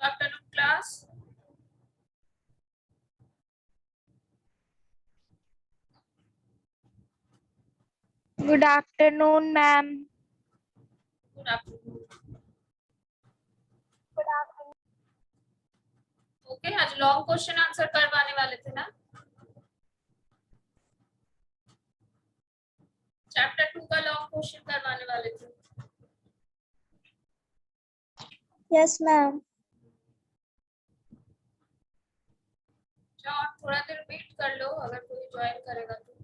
Afternoon class. Good afternoon, ma'am. Good afternoon. Okay, आज long question answer करवाने वाले थे ना। चैप्टर 2 का लॉन्ग क्वेश्चन करवाने वाले थे। Yes, ma'am. जाओ आप थोड़ा देर वेट कर लो, अगर कोई ज्वाइन करेगा तो।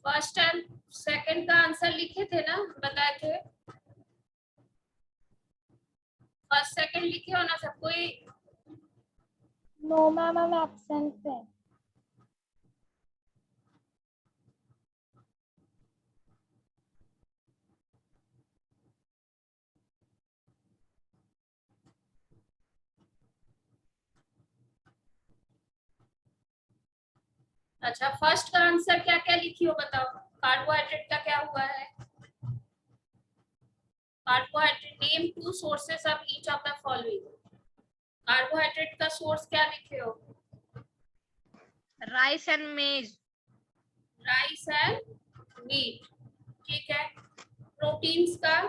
फर्स्ट एंड सेकंड का आंसर लिखे थे ना, बताए थे। फर्स्ट सेकंड लिखे हो ना सब कोई? No, ma'am, I'm absent. अच्छा, फर्स्ट का आंसर क्या क्या लिखी हो बताओ। कार्बोहाइड्रेट का क्या हुआ है? Carbohydrate name two sources of each of the following. Carbohydrate का सोर्स क्या लिखे हो? Rice and maize. Rice and meat, ठीक है। प्रोटीन्स का,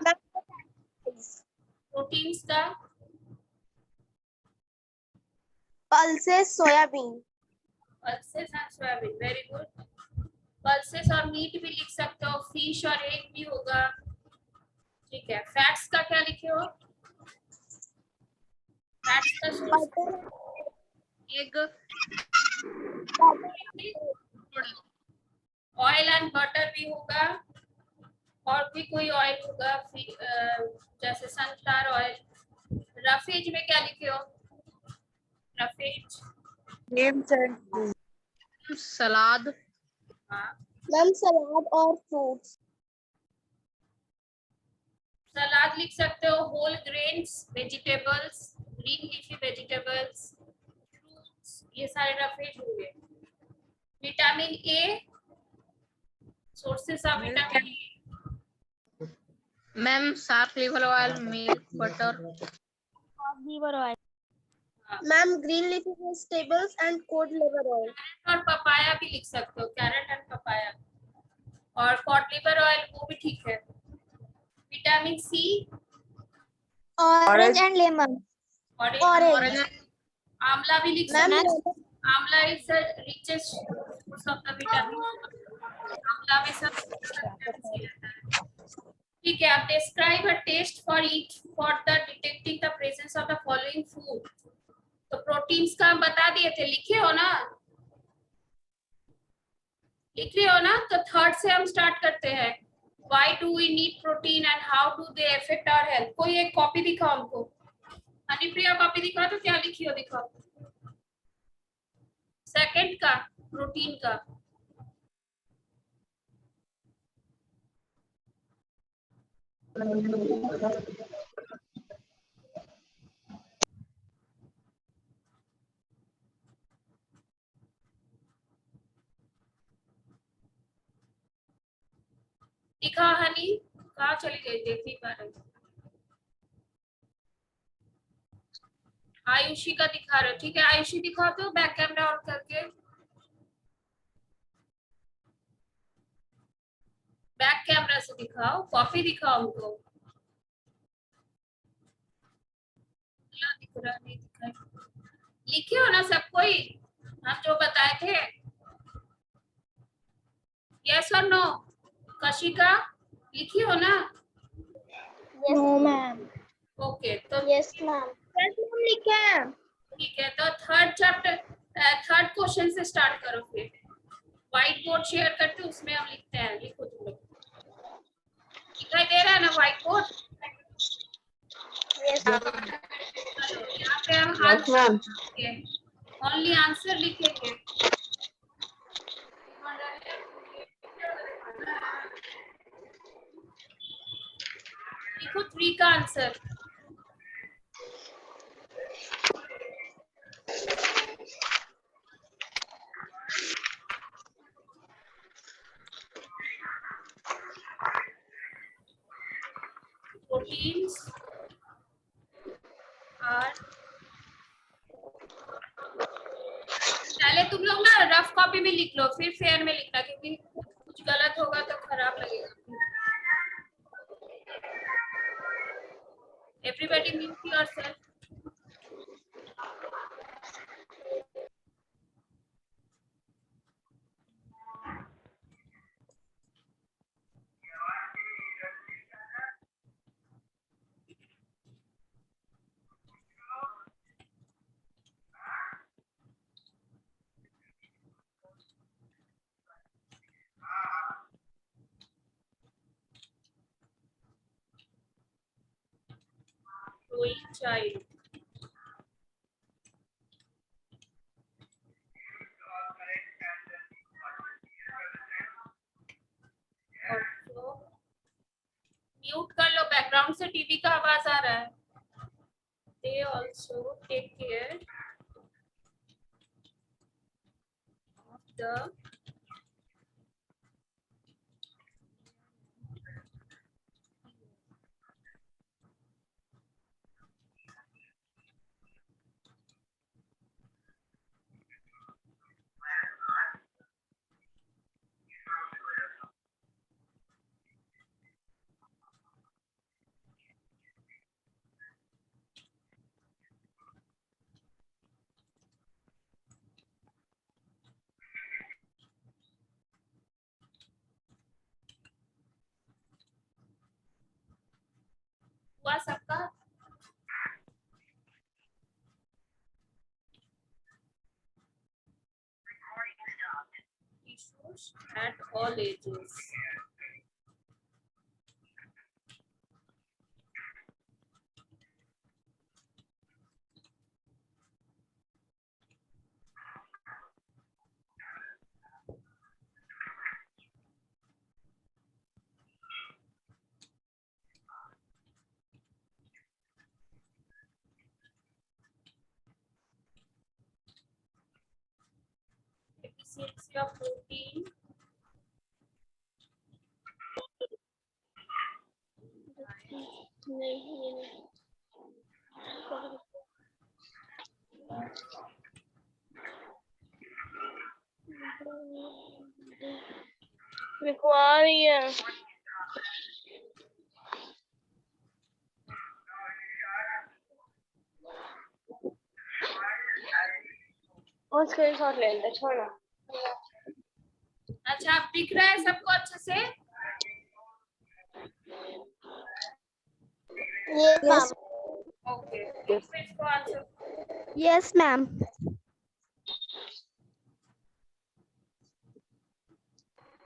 प्रोटीन्स का Pulses, soybean. Pulses and soybean, very good. Pulses और मीट भी लिख सकते हो, फिश और एग भी होगा, ठीक है। फैट्स का क्या लिखे हो? फैट्स का source egg. Oil and butter भी होगा, और भी कोई ऑयल होगा, जैसे सनफ्लावर ऑयल। रफेज में क्या लिखे हो? Roughage salad. हाँ, Ma'am, salad or fruits. Salad लिख सकते हो, whole grains, vegetables, green leafy vegetables, fruits, ये सारे रफेज होंगे। Vitamin A, sources of vitamin A. Ma'am साफ liver oil, milk, butter. Liver oil. Ma'am, green leafy vegetables and cod liver oil. और papaya भी लिख सकते हो, कैरेट एंड पपाया। और कॉड लिवर ऑयल वो भी ठीक है। Vitamin C, Orange and lemon. Orange, आंवला भी लिख सकते Ma'am, हो। Amla is the richest source of the vitamin. आंवला में सब विटामिन सी रहता है, ठीक है। आप describe a test for each for the detecting the presence of the following food. तो प्रोटीन्स का हम बता दिए थे, लिखे हो ना? लिख रहे हो ना? तो थर्ड से हम स्टार्ट करते हैं। Why do we need protein and how do they affect our health? कोई एक कॉपी दिखाओ हमको। हनीप्रिया कॉपी दिखाओ तो क्या लिखी हो दिखाओ। सेकंड का, प्रोटीन का। दिखाओ हनी, कहाँ चली गई, देख नहीं पा रही। आयुषी का दिखा रहे हो, ठीक है। आयुषी दिखाओ तो बैक कैमरा ऑन करके। बैक कैमरा से दिखाओ, कॉपी दिखाओ हमको। रहा नहीं दिखाई। लिखे हो ना सब कोई हम जो बताए थे? यस और नो? कशिका लिखी हो ना? No ma'am. ओके तो यस मैम। यस मैम लिखा है। ठीक है, तो थर्ड चैप्टर थर्ड क्वेश्चन से स्टार्ट करो। फिर व्हाइट बोर्ड शेयर करते उसमें हम लिखते हैं। लिखो तुम लोग, दिखाई दे रहा है ना व्हाइट बोर्ड? यस चलो यहाँ पे हम आंसर ओनली आंसर लिखेंगे। लिखो 3 का आंसर। प्रोटीन्स आर, पहले तुम लोग ना रफ कॉपी में लिख लो फिर फेयर में लिखना, क्योंकि कुछ गलत होगा तो खराब लगेगा। Everybody mute yourself. Growing child. Mute कर लो, बैकग्राउंड से टीवी का आवाज आ रहा है। They also take care of the हुआ सबका? Issues at all ages. Deficiency of protein. लिखवा रही है। और स्क्रीनशॉट ले लेते छोड़ो। अच्छा, आप दिख रहा है सबको अच्छे से? यस ओके, इसको आंसर। Yes ma'am.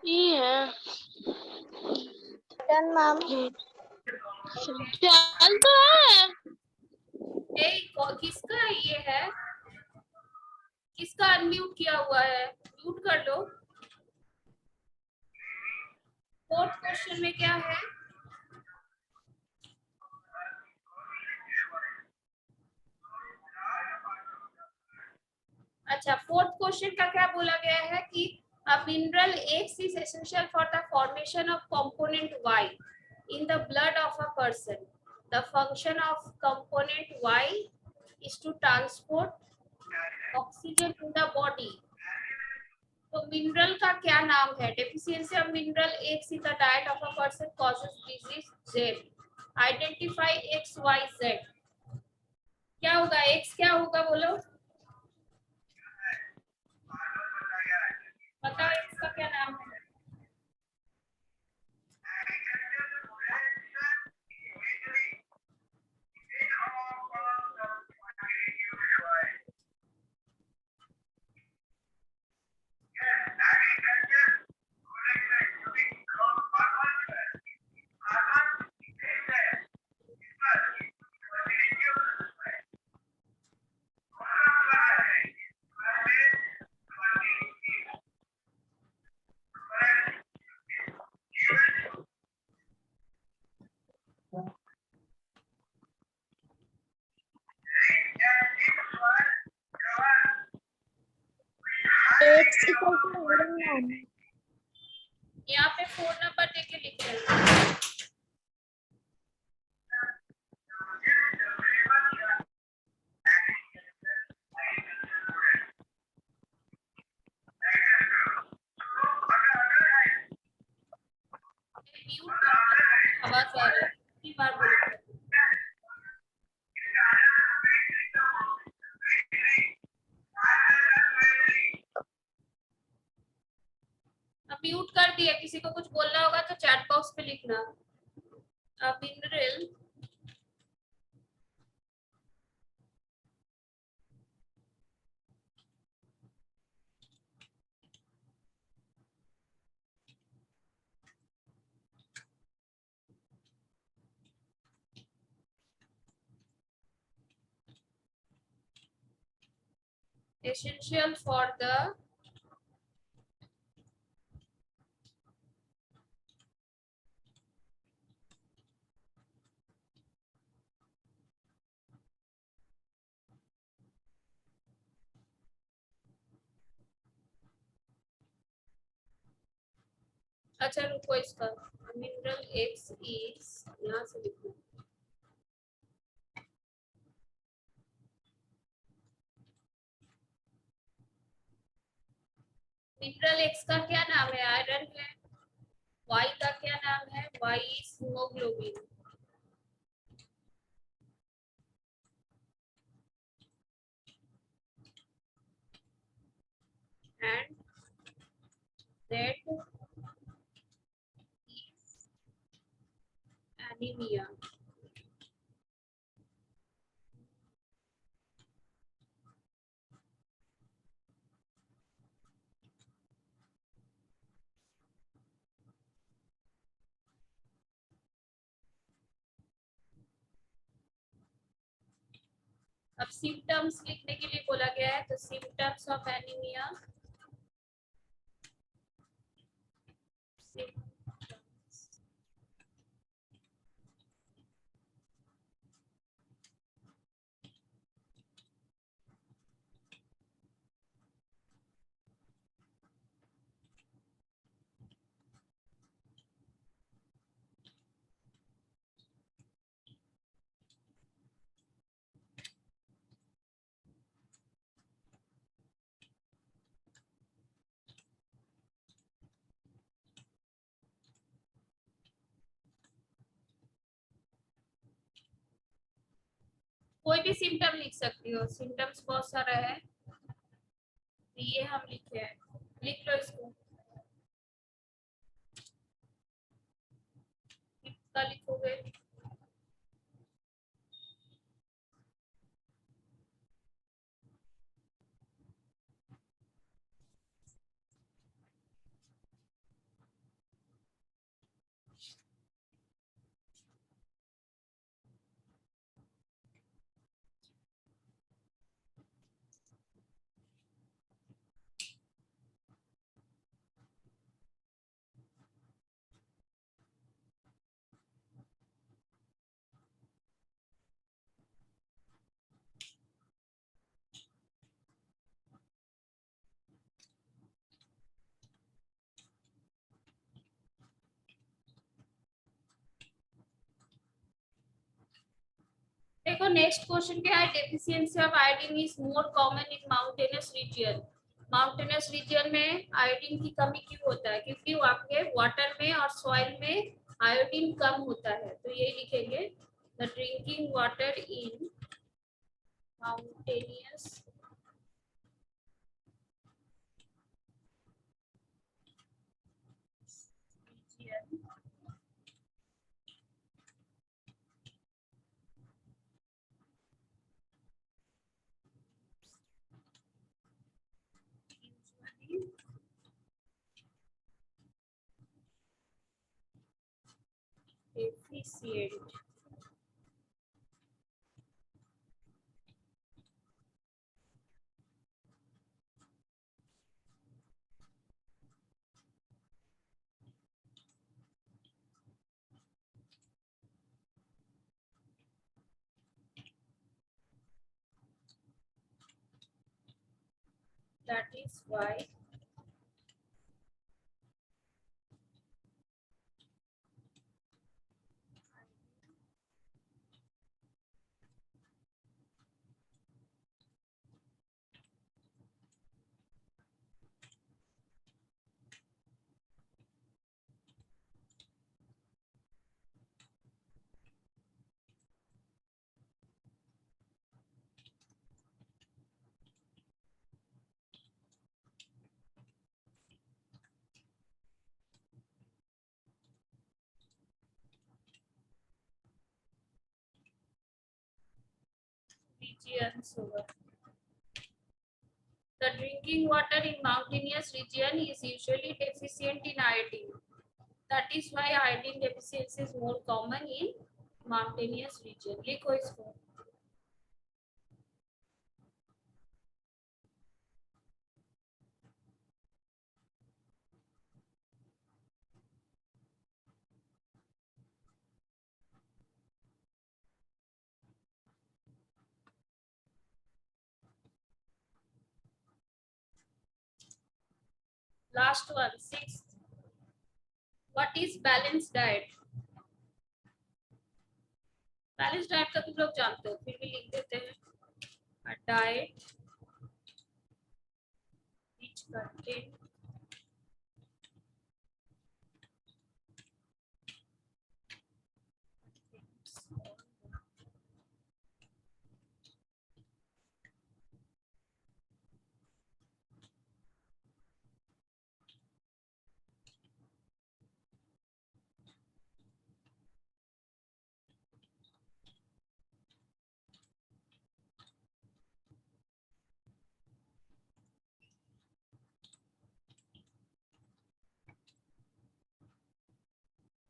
ये है डन मैम। चल तो है। किसका ये है? किसका अनम्यूट किया हुआ है? म्यूट कर लो। फोर्थ क्वेश्चन में क्या है? अच्छा, फोर्थ क्वेश्चन का क्या बोला गया है कि a mineral X is essential for the formation of component Y in the blood of a person. The function of component Y is to transport oxygen in the body. तो mineral का क्या नाम है? Deficiency of mineral X in the diet of a person causes disease Z. Identify X, Y, Z. क्या होगा x, क्या होगा बोलो, बताओ एक्स का क्या नाम है? X equal to hidden name. यहाँ पे फोन नंबर देके लिख रहे हैं। म्यूट कर, आवाज आ रही है, कितनी बार बोलूं? अब म्यूट कर दिया, किसी को कुछ बोलना होगा तो चैट बॉक्स पे लिखना। अब मिनरल essential for the अच्छा रुको, इसका मिनरल एक्स इज, यहाँ से लिखो, मिनरल एक्स का क्या नाम है? आयरन है। वाई का क्या नाम है? Y is haemoglobin. And that is anaemia. अब सिम्टम्स लिखने के लिए बोला गया है, तो सिम्टम्स ऑफ एनीमिया, कोई भी सिम्टम लिख सकती हो, सिम्टम्स बहुत सारा है, तो ये हम लिखे हैं, लिख लो इसको, कितना लिखोगे? देखो नेक्स्ट क्वेश्चन क्या है, deficiency of iodine is more common in mountainous region. Mountainous region में आयोडीन की कमी क्यों होता है? क्योंकि आपके वाटर में और सॉइल में आयोडीन कम होता है, तो ये लिखेंगे the drinking water in mountainous region usually deficient. That is why regions over. The drinking water in mountainous region is usually deficient in iodine. That is why iodine deficiency is more common in mountainous region. लिखो इसको. Last one, sixth. What is balanced diet? Balanced diet का तुम लोग जानते हो, फिर भी लिख देते हैं. A diet which contains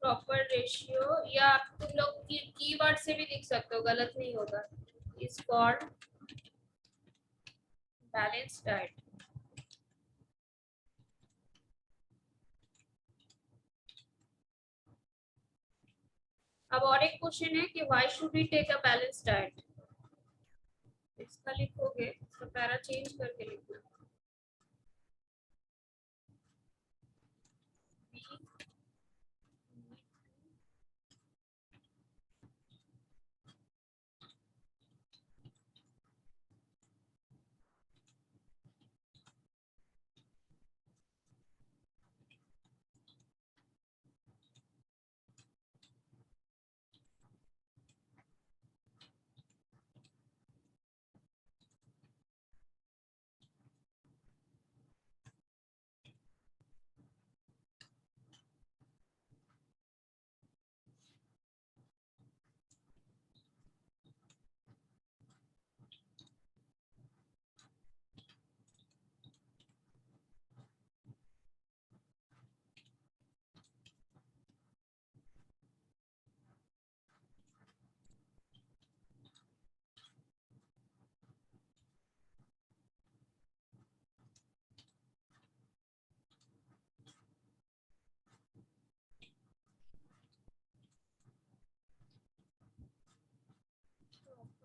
proper ratio, या तुम लोग कीवर्ड से भी लिख सकते हो, गलत नहीं होगा. Is called balance diet. अब और एक क्वेश्चन है कि why should we take a balance diet. इसका लिखोगे, इसका पैरा चेंज करके लिखना.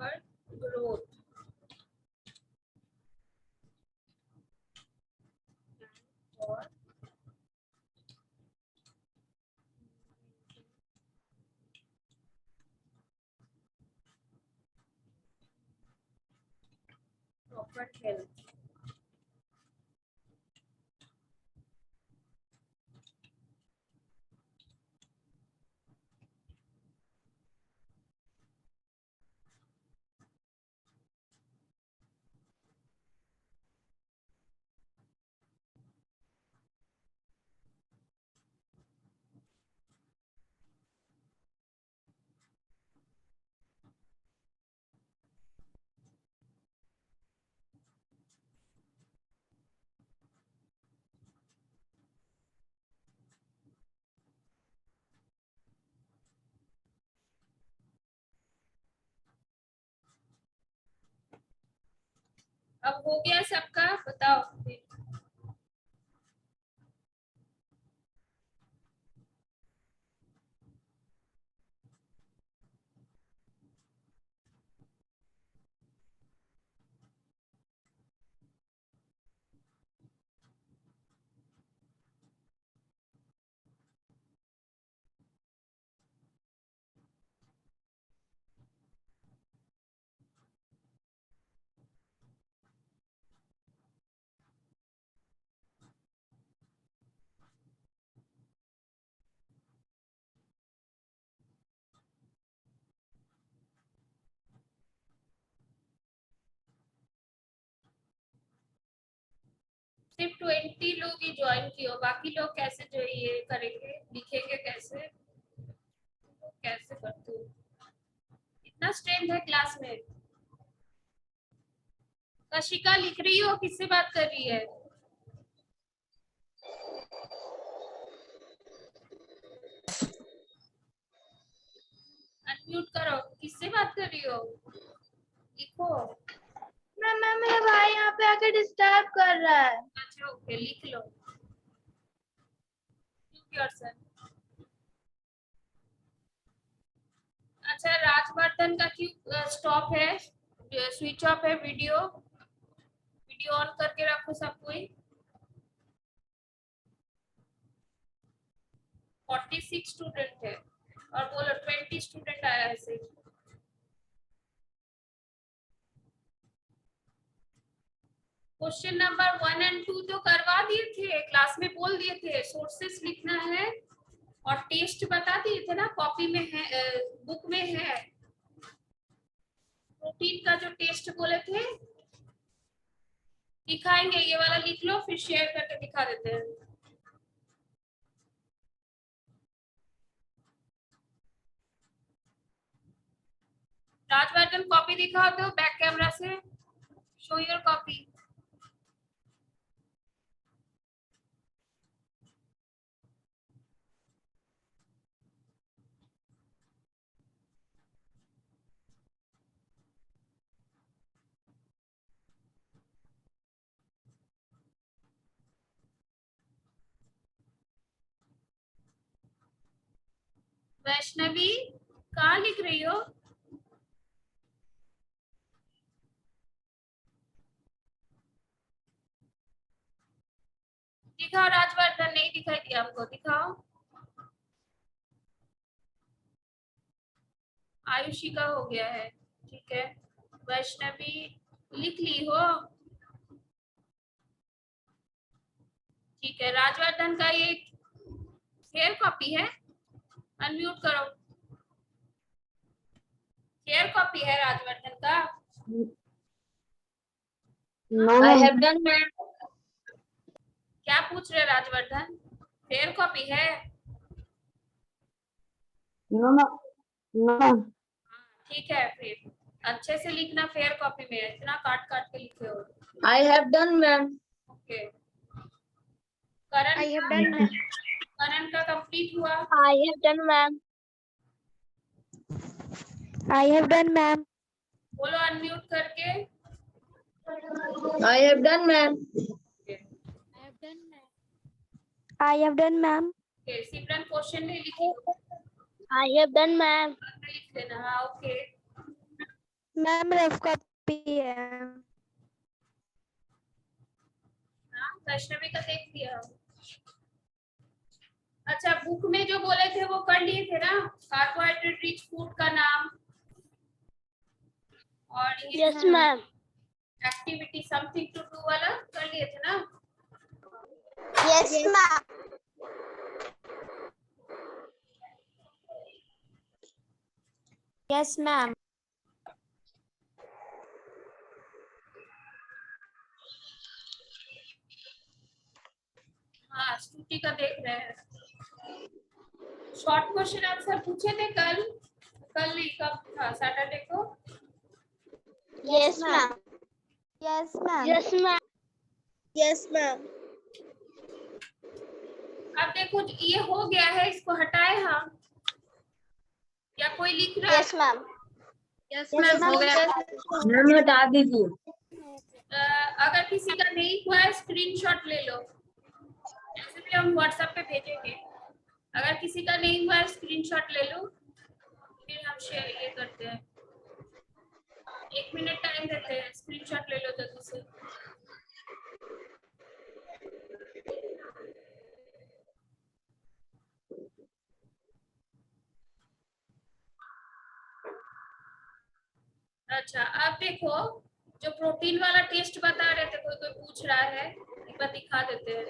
पर ग्रोथ और प्रॉपर हेल्थ. अब हो गया सबका, बताओ। सिर्फ 20 लोग ही ज्वाइन किए हो, बाकी लोग कैसे जो ये करेंगे, लिखेंगे कैसे, कैसे करते हो? इतना स्ट्रेंथ है क्लास में। कशिका लिख रही हो, किससे बात कर रही है? अनम्यूट करो, किससे बात कर रही हो? लिखो। मैम मेरा भाई यहाँ पे आके डिस्टर्ब कर रहा है। अच्छा ओके, लिख लो। योरसेल्फ। अच्छा, राजवर्धन का क्यों स्टॉप है, स्विच ऑफ है वीडियो? वीडियो ऑन करके रखो सब कोई। 46 स्टूडेंट है और बोलो 20 स्टूडेंट आया है सिर्फ। क्वेश्चन नंबर 1 और 2 तो करवा दिए थे, क्लास में बोल दिए थे, सोर्सेस लिखना है और टेस्ट बता दिए थे ना, कॉपी में है, बुक में है। प्रोटीन का जो टेस्ट बोले थे दिखाएंगे, ये वाला लिख लो, फिर शेयर करके दिखा देते हैं। राजवर्धन कॉपी दिखाओ तो बैक कैमरा से, शो योर कॉपी। वैष्णवी कहाँ लिख रही हो? दिखाओ राजवर्धन, नहीं दिखाई दिया हमको, दिखाओ। आयुषी का हो गया है, ठीक है। वैष्णवी लिख ली हो, ठीक है। राजवर्धन का ये शेयर कॉपी है, अनम्यूट करो। शेयर कॉपी है राजवर्धन का? I have done ma'am. क्या पूछ रहे राजवर्धन, फेयर कॉपी है? ठीक है, फिर अच्छे से लिखना, फेयर कॉपी में, इतना काट काट के लिखे हो। I have done ma'am. Okay. Karan, I have done ma'am. Karan का कंप्लीट हुआ? I have done ma'am. I have done ma'am. बोलो अनम्यूट करके। I have done ma'am. I have done ma'am. Okay, Simran question नहीं लिखी? I have done ma'am. लिख लेना, हाँ okay. Ma'am rough copy है। हाँ, वैष्णवी का देख लिया। अच्छा, बुक में जो बोले थे वो कर लिए थे ना, कार्बोहाइड्रेट रिच फूड का नाम, और yes ma'am. Activity something to do वाला कर लिए थे ना? Yes ma'am. Yes ma'am. हाँ, स्तुति का देख रहे हैं। शॉर्ट क्वेश्चन आंसर पूछे थे कल, कल नहीं, कब था, सैटरडे को? Yes ma'am. Yes ma'am. Yes ma'am. Yes ma'am. अब देखो ये हो गया है, इसको हटाए हम, या कोई लिख रहा है? Yes ma'am. यस मैम, हो गया। मैम हटा दीजिए। अगर किसी का नहीं हुआ है स्क्रीनशॉट ले लो, ऐसे भी हम व्हाट्सएप पे भेजेंगे। अगर किसी का नहीं हुआ है स्क्रीनशॉट ले लो, फिर हम शेयर ये करते हैं। 1 मिनट टाइम देते हैं, स्क्रीनशॉट ले लो जल्दी से। अच्छा अब देखो, जो प्रोटीन वाला टेस्ट बता रहे थे, कोई कोई पूछ रहा है, एक बार दिखा देते हैं।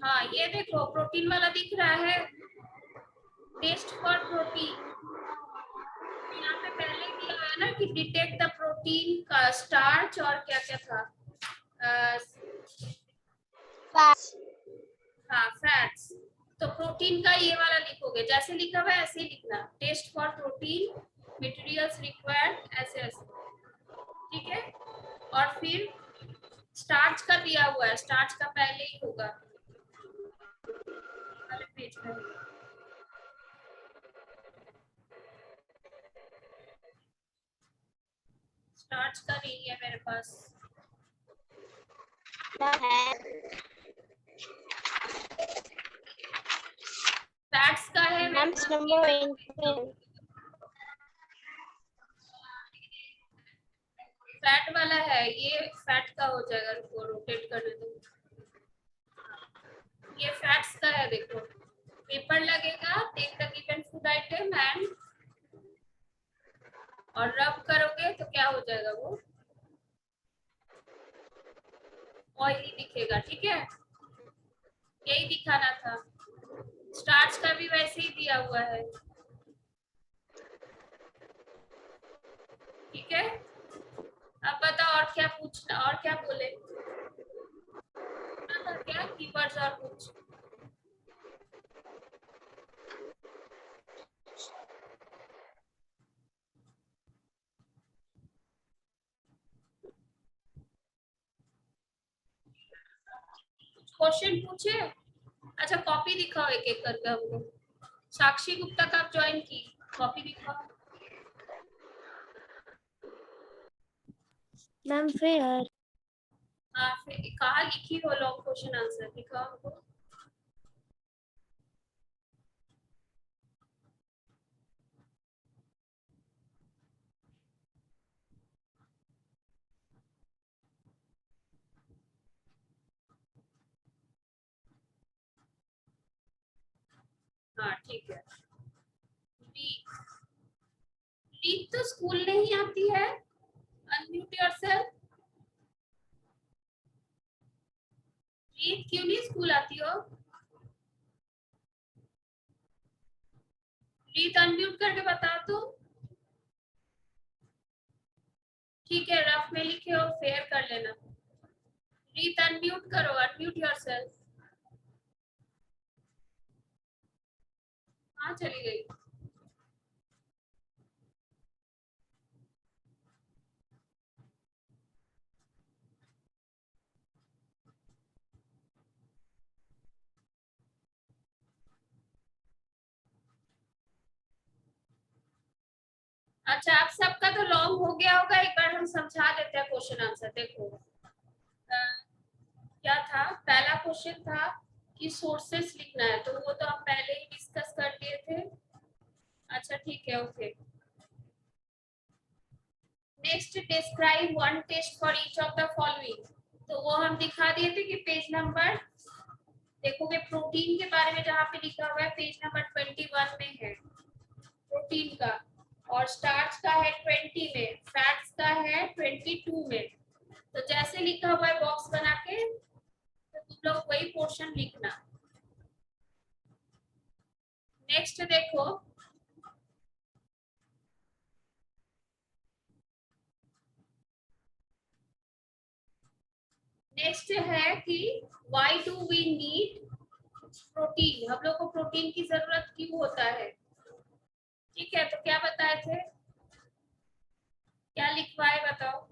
हाँ ये देखो प्रोटीन वाला दिख रहा है, टेस्ट फॉर प्रोटीन। यहाँ पे पहले दिया है ना कि डिटेक्ट द प्रोटीन का स्टार्च और क्या क्या था, हाँ फैट्स। तो प्रोटीन का ये वाला लिखोगे, जैसे लिखा हुआ है ऐसे ही लिखना, test for protein materials required, ऐसे ऐसे, ठीक है। और फिर स्टार्च का दिया हुआ है, स्टार्च का पहले ही होगा वाले पेज पे। स्टार्च का नहीं है मेरे पास, फैट्स का है मेरे पास। फैट वाला है, ये फैट का हो जाएगा, रुको रोटेट करने दो। ये फैट्स का है, देखो पेपर लगेगा, take the given food item and, और रब करोगे तो क्या हो जाएगा, वो ऑयली दिखेगा, ठीक है। यही दिखाना था। स्टार्च का भी वैसे ही दिया हुआ है, ठीक है। अब बताओ और क्या पूछना, और क्या बोले था, क्या कीवर्ड्स और कुछ। क्वेश्चन पूछे, अच्छा कॉपी दिखाओ एक एक करके हमको। साक्षी गुप्ता कब ज्वाइन की, कॉपी दिखाओ। मैम फिर हाँ फिर कहाँ लिखी हो लॉन्ग क्वेश्चन आंसर, दिखाओ हमको। हाँ ठीक है। रीत, रीत तो स्कूल नहीं आती है, अनम्यूट योरसेल्फ। रीत क्यों नहीं स्कूल आती हो, रीत अनम्यूट करके बताओ तो। ठीक है रफ में लिखे हो, फेयर कर लेना। रीत अनम्यूट करो, अनम्यूट योरसेल्फ। हाँ चली गई। अच्छा आप सबका तो लॉन्ग हो गया होगा, एक बार हम समझा देते हैं क्वेश्चन आंसर। देखो क्या था, पहला क्वेश्चन था कि सोर्सेस लिखना है, तो वो तो हम पहले ही डिस्कस कर लिए थे। अच्छा ठीक है, okay. Next describe one test for each of the following, तो वो हम दिखा दिए थे कि पेज नंबर, देखोगे प्रोटीन के बारे में जहाँ पे लिखा हुआ है पेज नंबर 21 में है प्रोटीन का, और स्टार्च का है 20 में, फैट्स का है 22 में। तो जैसे लिखा हुआ है बॉक्स बना के, तो तुम लोग वही पोर्शन लिखना। नेक्स्ट देखो, नेक्स्ट है कि why do we need protein, हम लोग को प्रोटीन की जरूरत क्यों होता है। ठीक है, तो क्या बताए थे, क्या लिखवाए बताओ।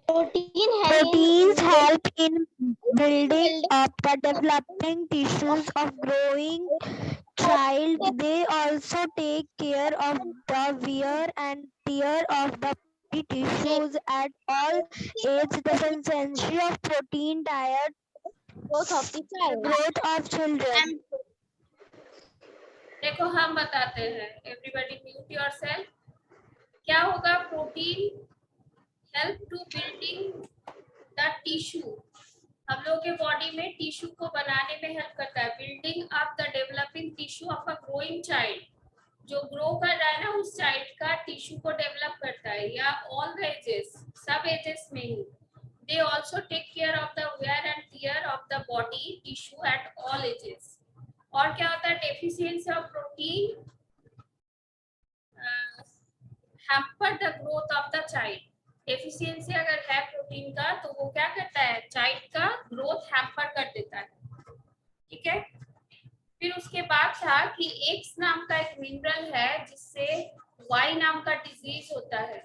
Proteins help in building up the developing tissues of growing child. They also take care of the wear and tear of the body tissues at all ages. Deficiency of protein diet growth of children. देखो हम बताते हैं, everybody mute yourself. क्या होगा, protein help to building the tissue, हम लोग के body में टिश्यू को बनाने में हेल्प करता है। Building up the developing tissue of a growing child, जो ग्रो कर रहा है ना उस चाइल्ड का टिश्यू को डेवलप करता है, या ऑल द एजेस, सब एजेस में ही। They also take care of the wear and tear of the body tissue at all ages. और क्या होता है, deficiency of protein hamper the growth of the child. Deficiency अगर है प्रोटीन का तो वो क्या करता है, चाइल्ड का ग्रोथ हैम्पर कर देता है। ठीक है, फिर उसके बाद था कि एक्स नाम का एक मिनरल है जिससे वाई नाम का डिजीज होता है।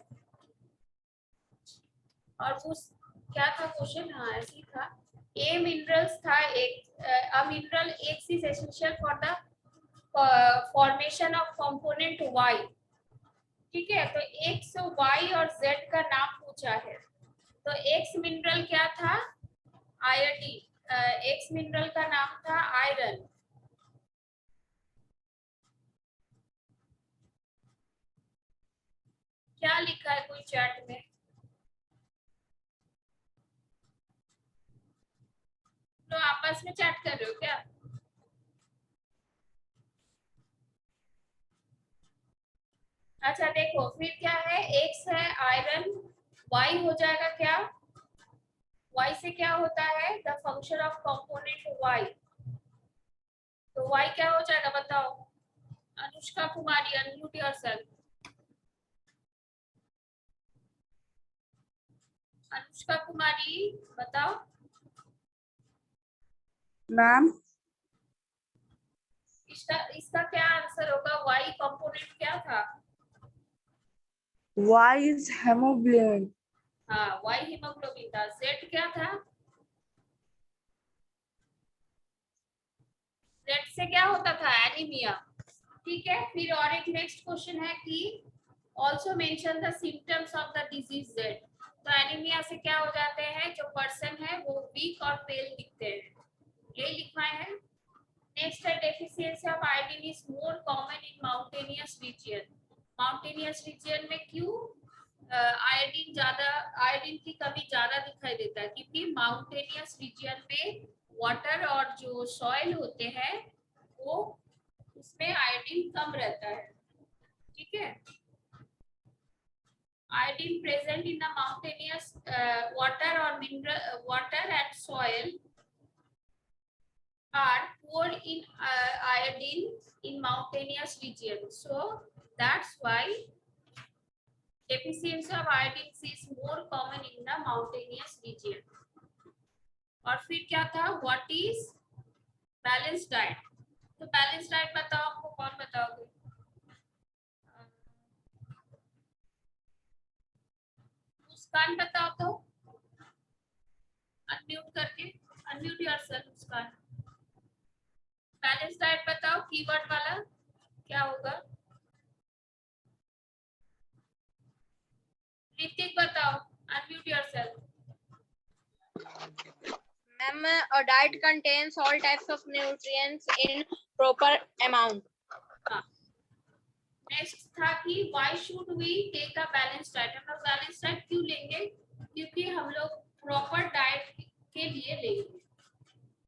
और उस क्या था क्वेश्चन, हाँ ऐसे ही था। ए मिनरल्स था, एक a mineral X is essential for the formation of component Y. ठीक है, तो एक्स, वाई और जेड का नाम पूछा है। तो एक्स मिनरल क्या था, आयोडीन। एक्स मिनरल का नाम था आयरन। क्या लिखा है कोई चैट में, तो आपस में चैट कर रहे हो क्या? अच्छा देखो, फिर क्या है, एक्स है आयरन, वाई हो जाएगा क्या, वाई से क्या होता है, the function of component Y. तो वाई क्या हो जाएगा बताओ, अनुष्का कुमारी अनम्यूट योरसेल्फ। अनुष्का कुमारी बताओ। मैम इसका क्या आंसर होगा, वाई कंपोनेंट क्या था? Y is hemoglobin. हाँ, वाई हीमोग्लोबिन था। जेड क्या था, जेड से क्या होता था, एनीमिया। ठीक है, फिर और एक नेक्स्ट क्वेश्चन है कि also mention the symptoms of the disease Z. तो एनीमिया से क्या हो जाते हैं, जो पर्सन है वो वीक और पेल दिखते हैं, यही लिखवाए हैं। नेक्स्ट है, deficiency of iodine is more common in mountainous region. Mountainous region में क्यों आयोडीन ज्यादा, आयोडीन की कमी ज्यादा दिखाई देता है, क्योंकि माउंटेनियस रीजन में वाटर और जो सॉइल होते हैं वो उसमें आयोडीन कम रहता है। ठीक है, iodine present in the mountainous water और mineral water and soil are poor in iodine in mountainous regions, so that's why deficiency of iodine is more common in the mountainous region। और फिर क्या था, what is balanced diet। तो balance diet बताओ, आपको कौन बताओगे? मुस्कान बताओ तो, अनम्यूट करके, अनम्यूट योरसेल्फ मुस्कान। बैलेंस डाइट बताओ, कीवर्ड वाला क्या होगा? ऋतिक बताओ, unmute yourself. Ma'am, a diet contains all types of nutrients in proper amount. हाँ, नेक्स्ट था कि why should we take a balanced diet। हम लोग बैलेंस डाइट क्यों लेंगे, क्योंकि हम लोग प्रॉपर डाइट के लिए लेंगे।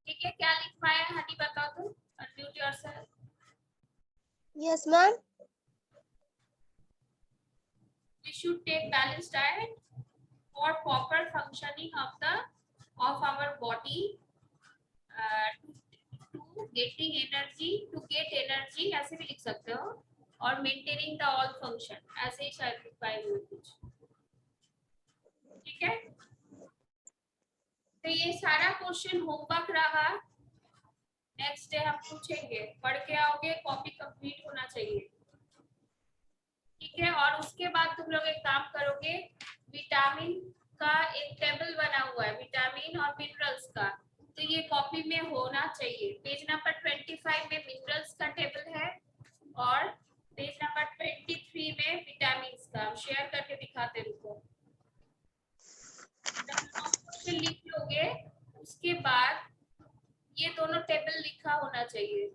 ठीक है, क्या लिखवाया है हनी बताओ तो, unmute yourself. Yes, ma'am. We should take balanced diet for proper functioning of our body, to getting energy, to get energy ऐसे भी लिख सकते हो, और मेंटेनिंग द ऑल फंक्शन, ऐसे ही शायद लिखवाए हुए कुछ। ठीक है, तो ये सारा क्वेश्चन होमवर्क रहा। नेक्स्ट डे हम पूछेंगे, पढ़ के आओगे, कॉपी कंप्लीट होना चाहिए, ठीक है। और उसके बाद तुम लोग एक काम करोगे, विटामिन का एक टेबल बना हुआ है, विटामिन और मिनरल्स का, तो ये कॉपी में होना चाहिए। पेज नंबर 25 में मिनरल्स का टेबल है और पेज नंबर 23 में विटामिन का। हम शेयर करके दिखाते, रुको। क्वेश्चन लिख लोगे, उसके बाद ये दोनों टेबल लिखा होना चाहिए।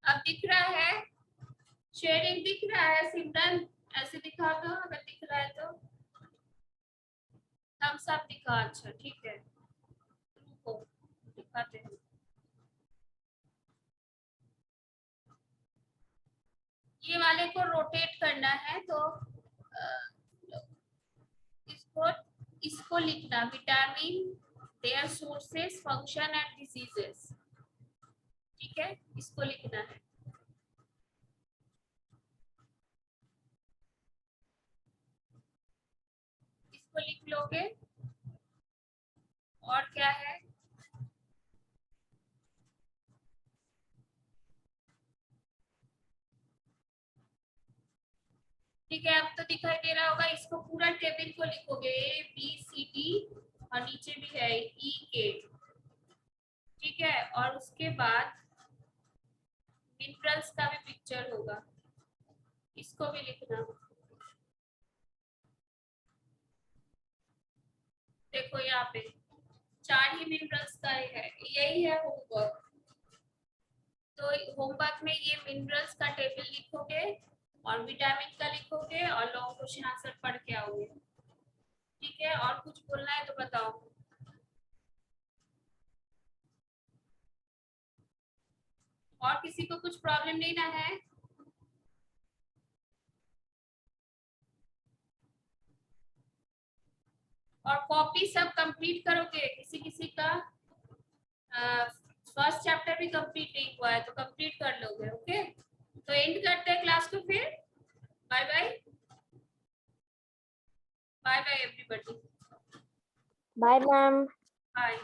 अब दिख रहा है, शेयरिंग दिख रहा है सिमरन? ऐसे दिखा दो अगर दिख रहा है तो। हम सब दिखा, अच्छा ठीक है, रुको दिखाते हैं। ये वाले को रोटेट करना है, तो इसको इसको लिखना, vitamin, their sources, function and diseases, ठीक है, इसको लिखना है। इसको लिख लोगे। और क्या है, ठीक है, अब तो दिखाई दे रहा होगा। इसको पूरा टेबल को लिखोगे, ए बी सी डी, और नीचे भी है ई के, ठीक है। और उसके बाद मिनरल्स का भी पिक्चर होगा, इसको भी लिखना। देखो यहाँ पे 4 ही मिनरल्स का ही है, यही है होमवर्क। तो होमवर्क में ये मिनरल्स का टेबल लिखोगे और विटामिन का लिखोगे और लॉन्ग क्वेश्चन आंसर पढ़ के आओगे, ठीक है। और कुछ बोलना है तो बताओ। और किसी को कुछ प्रॉब्लम नहीं ना है? और कॉपी सब कंप्लीट करोगे? किसी किसी का फर्स्ट चैप्टर भी कंप्लीट नहीं हुआ है तो कंप्लीट कर लोगे, ओके। तो एंड करते हैं क्लास को फिर। Bye bye, bye bye everybody, bye ma'am. Bye.